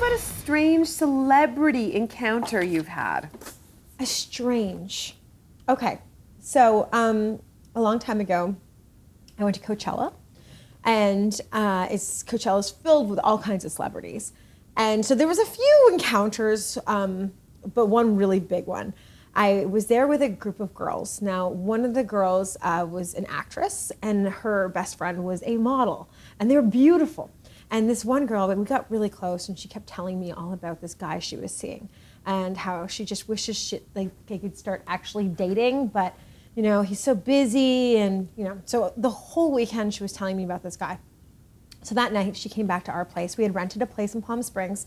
about a strange celebrity encounter you've had? A strange. Okay. So a long time ago, I went to Coachella. And Coachella is filled with all kinds of celebrities. And so there was a few encounters, but one really big one. I was there with a group of girls. Now, one of the girls was an actress, and her best friend was a model. And they were beautiful. And this one girl, we got really close, and she kept telling me all about this guy she was seeing and how she just wishes they could start actually dating, but he's so busy, and so the whole weekend she was telling me about this guy. So that night she came back to our place. We had rented a place in Palm Springs,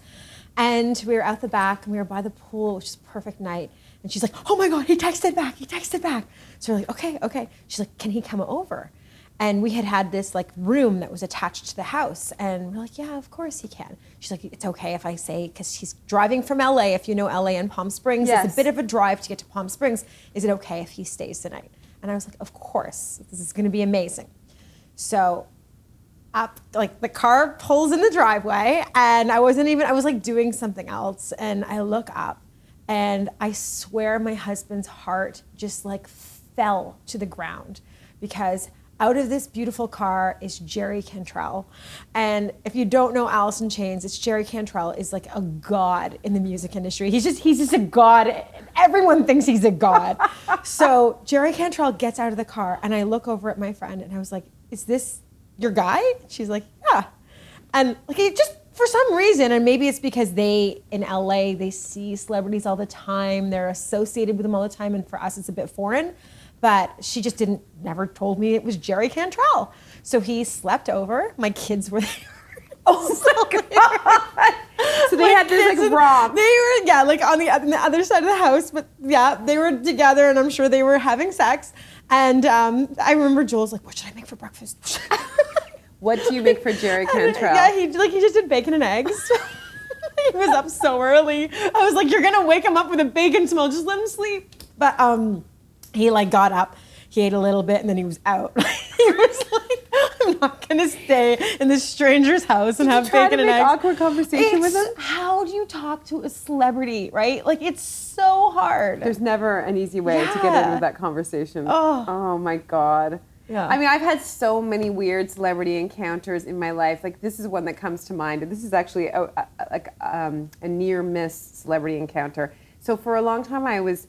and we were out the back, and we were by the pool, which was a perfect night. And she's like, "Oh my God, he texted back. So we're like, okay. She's like, "Can he come over?" And we had this room that was attached to the house. And we're like, "Yeah, of course he can." She's like, "It's okay if I say," because he's driving from LA. If you know LA and Palm Springs, yes. It's a bit of a drive to get to Palm Springs. Is it okay if he stays the night? And I was like, "Of course, this is gonna be amazing." So the car pulls in the driveway, and I was doing something else, and I look up, and I swear my husband's heart just fell to the ground, because out of this beautiful car is Jerry Cantrell. And if you don't know Alice in Chains, it's Jerry Cantrell is a god in the music industry. He's just a god. Everyone thinks he's a god. So Jerry Cantrell gets out of the car, and I look over at my friend, and I was like, "Is this your guy?" She's like, "Yeah." And it just, for some reason, and maybe it's because in LA, they see celebrities all the time. They're associated with them all the time. And for us, it's a bit foreign. But she just never told me it was Jerry Cantrell. So he slept over. My kids were there. Oh my God. So they had this romp. They were, on the other side of the house. But yeah, they were together, and I'm sure they were having sex. And I remember Joel's like, "What should I make for breakfast?" What do you make for Jerry Cantrell? Yeah, he just did bacon and eggs. He was up so early. I was like, "You're gonna wake him up with a bacon smell. Just let him sleep." But he got up, he ate a little bit, and then he was out. He was like, "I'm not gonna stay in this stranger's house and have bacon and eggs." Awkward conversation with him? How do you talk to a celebrity, right? It's so hard. There's never an easy way to get into that conversation. Oh my God. Yeah. I mean, I've had so many weird celebrity encounters in my life. This is one that comes to mind. This is actually a near miss celebrity encounter. So for a long time, I was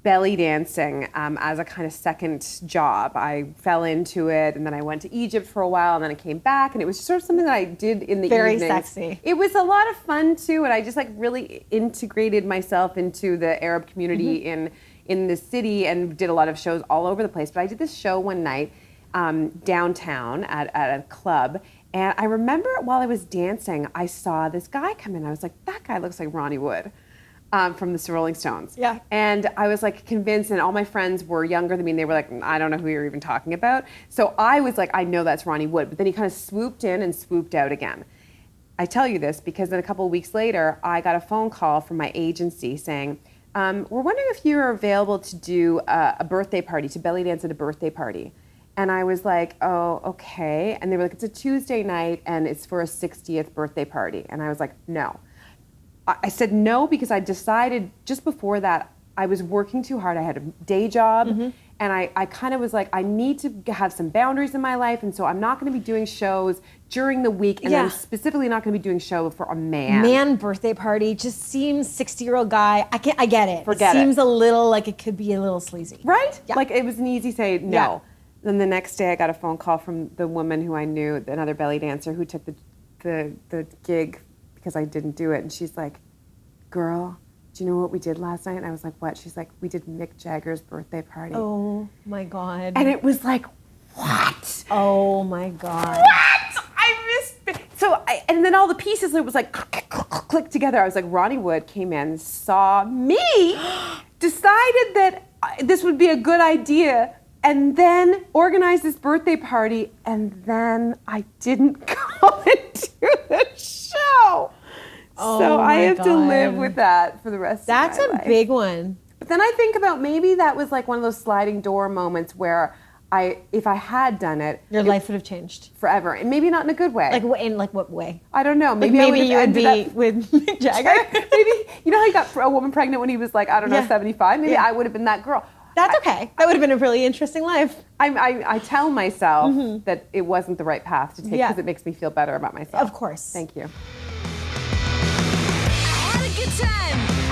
belly dancing as a kind of second job. I fell into it, and then I went to Egypt for a while, and then I came back, and it was sort of something that I did in the evenings. Very sexy. It was a lot of fun too, and I just really integrated myself into the Arab community in the city, and did a lot of shows all over the place. But I did this show one night downtown at a club, and I remember while I was dancing, I saw this guy come in. I was like, "That guy looks like Ronnie Wood." From the Rolling Stones. Yeah. And I was convinced, and all my friends were younger than me, and they were like, "I don't know who you're even talking about." So I was like, "I know that's Ronnie Wood." But then he kind of swooped in and swooped out again. I tell you this because then a couple of weeks later, I got a phone call from my agency saying, "We're wondering if you're available to do a birthday party, to belly dance at a birthday party." And I was like, "Oh, okay." And they were like, "It's a Tuesday night, and it's for a 60th birthday party." And I was like, "No." I said no because I decided just before that I was working too hard. I had a day job, and I kind of was like, I need to have some boundaries in my life, and so I'm not going to be doing shows during the week, and I'm specifically not going to be doing a show for a man. Man birthday party just seems 60-year-old guy. I get it. Forget it. Seems a little like it could be a little sleazy. Right? Yeah. It was an easy say no. Yeah. Then the next day I got a phone call from the woman who I knew, another belly dancer who took the gig because I didn't do it. And she's like, "Girl, do you know what we did last night?" And I was like, "What?" She's like, "We did Mick Jagger's birthday party." Oh my God. And it was like, what? Oh my God. What? I missed it. So, and then all the pieces, it was like, click together. I was like, Ronnie Wood came in, saw me, decided that this would be a good idea, and then organized this birthday party, and then I didn't go into the show. So I have to live with that for the rest of my life. That's a big one. But then I think about maybe that was like one of those sliding door moments where if I had done it, Your life would have changed. forever, and maybe not in a good way. Like in like what way? I don't know. Maybe, Like I maybe you would be ended up with Mick Jagger. maybe you know how he got a woman pregnant when he was like, I don't know, Yeah. 75. Maybe Yeah. I would have been that girl. That's okay. That would have been a really interesting life. I tell myself that it wasn't the right path to take Yeah. because it makes me feel better about myself. Of course. Thank you. I had a good time.